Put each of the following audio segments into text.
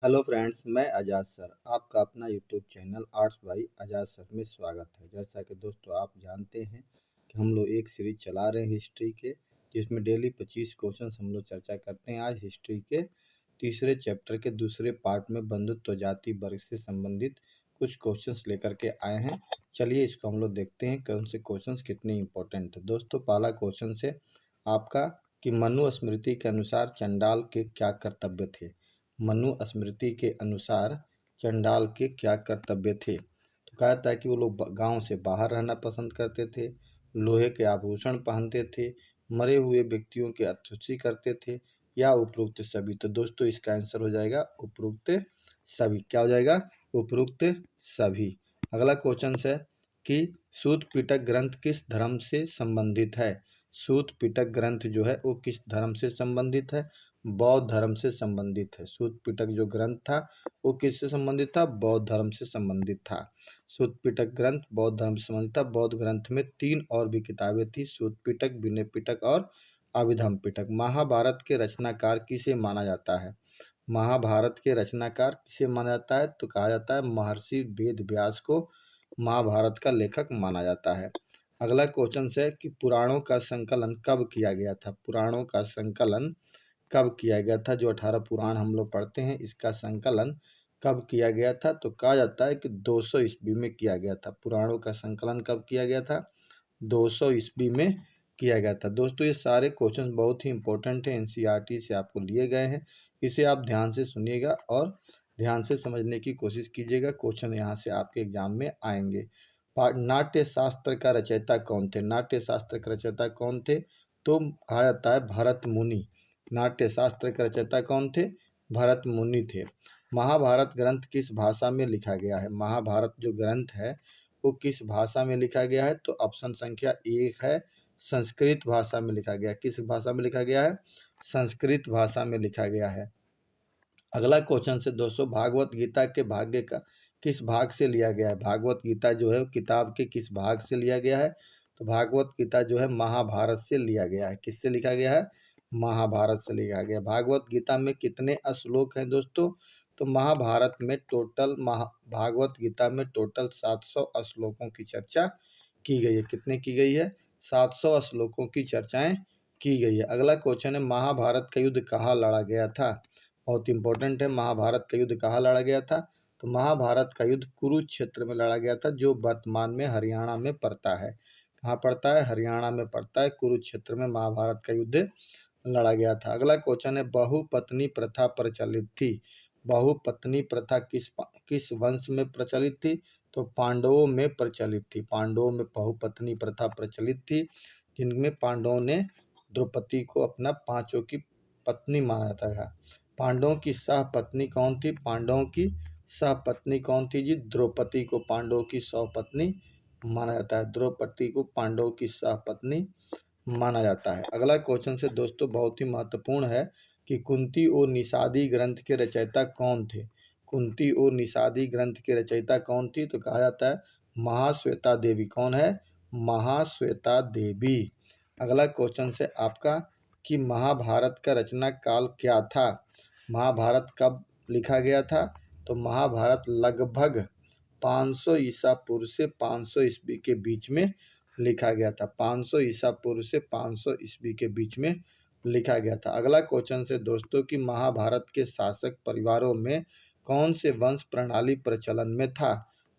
Hello friends, मैं आज़ाद sir आपका अपना YouTube channel arts by Azad sir में स्वागत है। जैसा कि दोस्तों आप जानते हैं कि हम लोग एक सीरीज चला रहे हैं हिस्ट्री के, जिसमें डेली 25 क्वेश्चंस हम लोग चर्चा करते हैं। आज हिस्ट्री के तीसरे चैप्टर के दूसरे पार्ट में बंधुत्व जाति वर्ग से संबंधित कुछ क्वेश्चंस लेकर के आए हैं। चलिए इसको हम लोग देखते हैं कौन से क्वेश्चंस कितने इंपॉर्टेंट है। दोस्तों पहला क्वेश्चन है आपका कि मनुस्मृति के अनुसार चंडाल के क्या कर्तव्य थे। मनुस्मृति के अनुसार चंडाल के क्या कर्तव्य थे। तो कहा था कि वो लोग गांव से बाहर रहना पसंद करते थे, लोहे के आभूषण पहनते थे, मरे हुए व्यक्तियों की अतुष्टि करते थे, या उपरोक्त सभी। तो दोस्तों इसका आंसर हो जाएगा उपरोक्त सभी। क्या हो जाएगा? उपरोक्त सभी। अगला क्वेश्चन है कि सूत पिटक ग्रंथ किस धर्म से संबंधित है। सूत पिटक ग्रंथ जो है वो किस धर्म से संबंधित है? बौद्ध धर्म से संबंधित है। सूत पिटक जो ग्रंथ था वो किससे संबंधित था? बौद्ध धर्म से संबंधित था। सूत पिटक ग्रंथ बौद्ध धर्म से संबंधित था। बौद्ध ग्रंथ में 3 और भी किताबें थी, सूत पिटक, विनय पिटक और अभिधम पिटक। महाभारत के रचनाकार किसे माना जाता है? महाभारत के रचनाकार किसे माना जाता है? तो कहा जाता है महर्षि वेद व्यास को महाभारत का लेखक माना जाता है। अगला क्वेश्चन है कि पुराणों का संकलन कब किया गया था। पुराणों का संकलन कब किया गया था? जो 18 पुराण हम लोग पढ़ते हैं, इसका संकलन कब किया गया था? तो कहा जाता है कि 200 ईस्वी में किया गया था। पुराणों का संकलन कब किया गया था? 200 ईस्वी में किया गया था। दोस्तों ये सारे क्वेश्चन बहुत ही इंपॉर्टेंट हैं, एनसीईआरटी से आपको लिए गए हैं। इसे आप ध्यान से सुनिएगा और ध्यान से समझने की कोशिश कीजिएगा। क्वेश्चन यहाँ से आपके एग्जाम में आएंगे। नाट्य शास्त्र का रचयिता कौन थे? नाट्य शास्त्र का रचयिता कौन थे? तो कहा जाता है भरत मुनि। नाट्य शास्त्र के रचयिता कौन थे? भरत मुनि थे। महाभारत ग्रंथ किस भाषा में लिखा गया है? महाभारत जो ग्रंथ है वो किस भाषा में लिखा गया है? तो ऑप्शन संख्या 1 है संस्कृत भाषा में लिखा गया। किस भाषा में लिखा गया है? संस्कृत भाषा में लिखा गया है। अगला क्वेश्चन से दोस्तों भागवत गीता के भाग्य का किस भाग से लिया गया है? भागवत गीता जो है किताब के किस भाग से लिया गया है? तो भागवत गीता जो है महाभारत से लिया गया है। किससे लिखा गया है? महाभारत से लिखा गया। भागवत गीता में कितने श्लोक हैं दोस्तों? तो महाभारत में टोटल भागवत गीता में टोटल 700 श्लोकों की चर्चा की गई है। कितने की गई है? 700 श्लोकों की चर्चाएं की गई है। अगला क्वेश्चन है महाभारत का युद्ध कहाँ लड़ा गया था? बहुत इंपॉर्टेंट है। महाभारत का युद्ध कहाँ लड़ा गया था? तो महाभारत का युद्ध कुरुक्षेत्र में लड़ा गया था, जो वर्तमान में हरियाणा में पड़ता है। कहाँ पड़ता है? हरियाणा में पड़ता है। कुरुक्षेत्र में महाभारत का युद्ध लड़ा गया था। अगला क्वेश्चन है बहुपत्नी प्रथा प्रचलित थी। बहुपत्नी प्रथा किस वंश में प्रचलित थी? तो पांडवों में प्रचलित थी। पांडवों में बहुपत्नी प्रथा प्रचलित थी, जिनमें पांडवों ने द्रौपदी को अपना पांचों की पत्नी माना था। पांडवों की सह पत्नी कौन थी? पांडवों की सह पत्नी कौन थी जी? द्रौपदी को पांडवों की सह पत्नी माना जाता है। द्रौपदी को पांडवों की सह पत्नी माना जाता है। अगला क्वेश्चन से दोस्तों बहुत ही महत्वपूर्ण है कि कुंती और निषादी ग्रंथ के रचयिता कौन थे? कुंती और निषादी ग्रंथ के रचयिता कौन थी? तो कहा जाता है महाश्वेता देवी। कौन है? महाश्वेता देवी। अगला क्वेश्चन से आपका कि महाभारत का रचना काल क्या था? महाभारत कब लिखा गया था? तो महाभारत लगभग 500 ईसा पूर्व से 500 ईस्वी के बीच में लिखा गया था। 500 ईसा पूर्व से 500 ईस्वी के बीच में लिखा गया था। अगला क्वेश्चन से दोस्तों कि महाभारत के शासक परिवारों में कौन से वंश प्रणाली प्रचलन में था?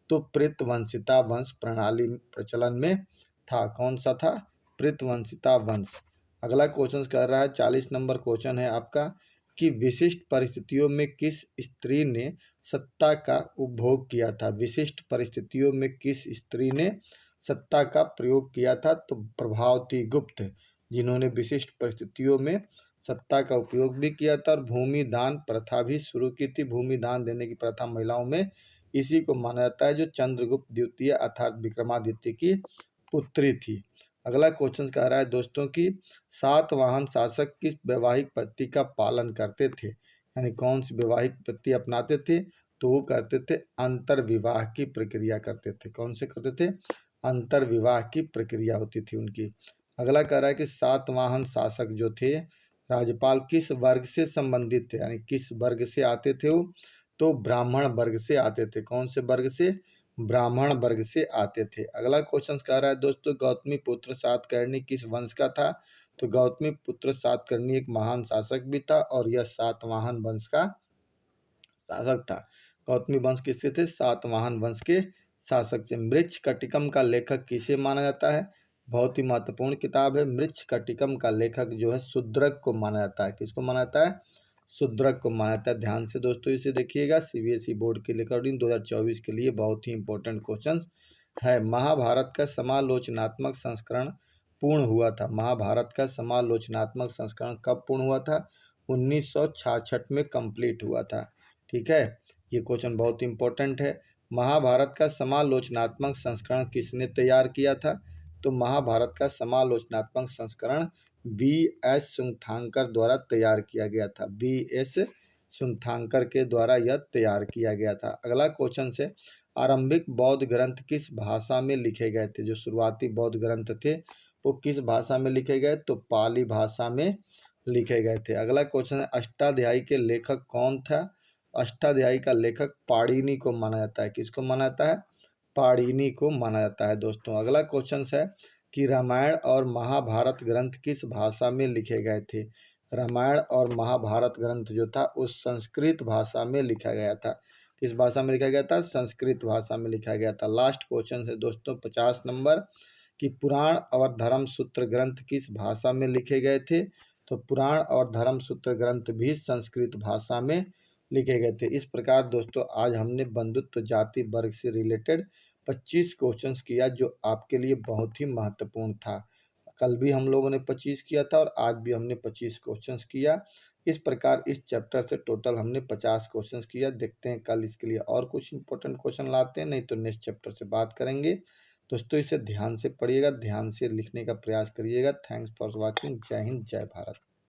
तो प्रीतवंशिता वंश प्रणाली प्रचलन में था। कौन सा था? प्रीतवंशिता वंश। अगला क्वेश्चन कर रहा है 40 नंबर क्वेश्चन है आपका कि विशिष्ट परिस्थितियों में किस स्त्री ने सत्ता का उपभोग किया था? विशिष्ट परिस्थितियों में किस स्त्री ने सत्ता का प्रयोग किया था? तो प्रभावती गुप्त, जिन्होंने विशिष्ट परिस्थितियों में सत्ता का उपयोग भी किया था और भूमि दान प्रथा भी शुरू की थी। भूमि दान देने की प्रथा महिलाओं में, इसी को माना जाता है जो चंद्रगुप्त द्वितीय अर्थात विक्रमादित्य की पुत्री थी। अगला क्वेश्चन कह रहा है दोस्तों कि सातवाहन शासक किस वैवाहिक पद्धति का पालन करते थे? यानी कौन सी वैवाहिक पद्धति अपनाते थे? तो वो करते थे अंतर्विवाह की प्रक्रिया करते थे। कौन से करते थे? अंतर्विवाह की प्रक्रिया होती थी उनकी। अगला कह रहा है कि सातवाहन शासक जो थे राज्यपाल किस वर्ग से संबंधित थे, यानी किस वर्ग से आते थे वो, तो ब्राह्मण वर्ग से आते थे। कौन से वर्ग से, ब्राह्मण वर्ग से आते थे। अगला क्वेश्चन कह रहा है दोस्तों, गौतमी पुत्र सातकर्णी किस वंश का था, तो गौतमी पुत्र सातकर्णी एक महान शासक भी था और यह सातवाहन वंश का शासक था। गौतमी वंश किसके थे, सातवाहन वंश के शासक थे। मृच्छ कटिकम का लेखक किसे माना जाता है, बहुत ही महत्वपूर्ण किताब है। मृच्छ कटिकम का लेखक जो है शूद्रक को माना जाता है। किसको माना जाता है, शूद्रक को माना जाता है। ध्यान से दोस्तों इसे देखिएगा, सीबीएसई बोर्ड के अकॉर्डिंग 2024 के लिए बहुत ही इंपॉर्टेंट क्वेश्चन है। महाभारत का समालोचनात्मक संस्करण पूर्ण हुआ था। महाभारत का समालोचनात्मक संस्करण कब पूर्ण हुआ था, 1966 में कंप्लीट हुआ था। ठीक है, ये क्वेश्चन बहुत इंपॉर्टेंट है। महाभारत का समालोचनात्मक संस्करण किसने तैयार किया था, तो महाभारत का समालोचनात्मक संस्करण बी.एस. सुंगथांकर द्वारा तैयार किया गया था। बी.एस. सुंगथांकर के द्वारा यह तैयार किया गया था। अगला क्वेश्चन से, आरंभिक बौद्ध ग्रंथ किस भाषा में लिखे गए थे, जो शुरुआती बौद्ध ग्रंथ थे वो किस भाषा में लिखे गए, तो पाली भाषा में लिखे गए थे। अगला क्वेश्चन है, अष्टाध्यायी के लेखक कौन था, अष्टाध्यायी का लेखक पाणिनि को माना जाता है। किसको माना जाता है, पाणिनि को माना जाता है दोस्तों। अगला क्वेश्चन है कि रामायण और महाभारत ग्रंथ किस भाषा में लिखे गए थे, रामायण और महाभारत ग्रंथ जो था उस संस्कृत भाषा में लिखा गया था। किस भाषा में लिखा गया था, संस्कृत भाषा में लिखा गया था। लास्ट क्वेश्चन है दोस्तों 50 नंबर, कि पुराण और धर्म सूत्र ग्रंथ किस भाषा में लिखे गए थे, तो पुराण और धर्म सूत्र ग्रंथ भी संस्कृत भाषा में लिखे गए थे। इस प्रकार दोस्तों आज हमने बंधुत्व जाति वर्ग से रिलेटेड 25 क्वेश्चंस किया, जो आपके लिए बहुत ही महत्वपूर्ण था। कल भी हम लोगों ने 25 किया था और आज भी हमने 25 क्वेश्चंस किया। इस प्रकार इस चैप्टर से टोटल हमने 50 क्वेश्चंस किया। देखते हैं कल इसके लिए और कुछ इंपॉर्टेंट क्वेश्चन लाते हैं, नहीं तो नेक्स्ट चैप्टर से बात करेंगे। दोस्तों इसे ध्यान से पढ़िएगा, ध्यान से लिखने का प्रयास करिएगा। Thanks for watching. जय हिंद, जय भारत।